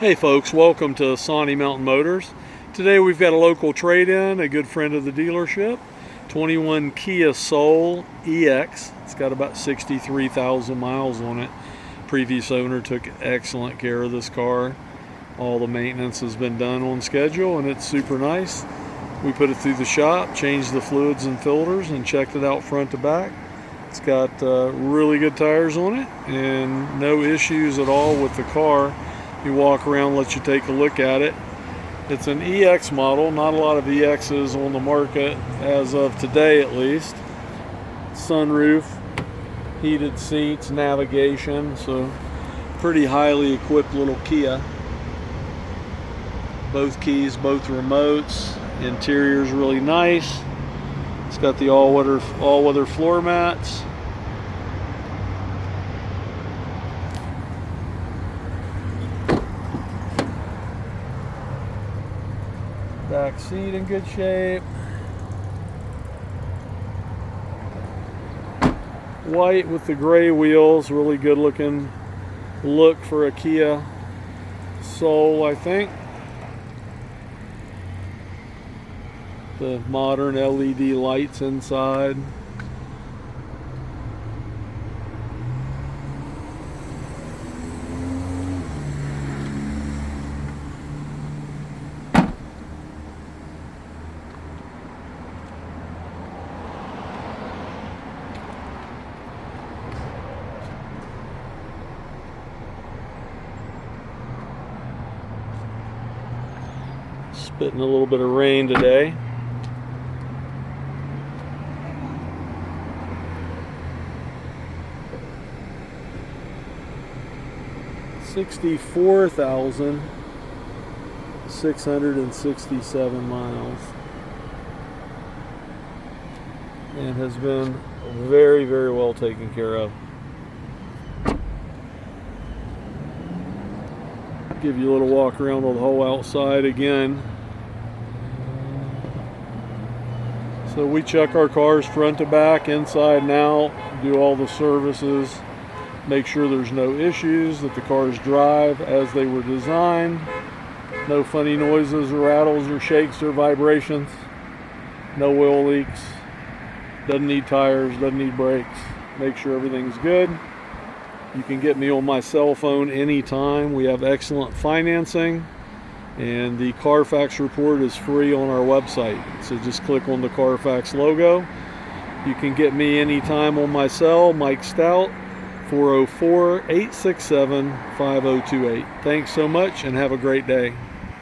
Hey folks, welcome to Sawnee Mountain Motors. Today we've got a local trade-in, a good friend of the dealership, 21 Kia Soul EX. It's got about 63,000 miles on it. Previous owner took excellent care of this car. All the maintenance has been done on schedule and it's super nice. We put it through the shop, changed the fluids and filters and checked it out front to back. It's got really good tires on it and no issues at all with the car. You walk around, let you take a look at it. It's an EX model, not a lot of EXs on the market as of today at least. Sunroof, heated seats, navigation, so pretty highly equipped little Kia. Both keys, both remotes. Interior's really nice. It's got the all-weather floor mats. Back seat in good shape. White with the gray wheels, really good looking look for a Kia Soul, I think. The modern LED lights inside. Spitting a little bit of rain today. $64,667 miles, and has been very, very well taken care of. Give you a little walk around the whole outside again. So we check our cars front to back, inside and out, do all the services, make sure there's no issues, that the cars drive as they were designed, no funny noises or rattles or shakes or vibrations, no oil leaks, doesn't need tires, doesn't need brakes. Make sure everything's good. You can get me on my cell phone anytime. We have excellent financing. And the Carfax report is free on our website. So just click on the Carfax logo. You can get me anytime on my cell, Mike Stout, 404-867-5028. Thanks so much and have a great day.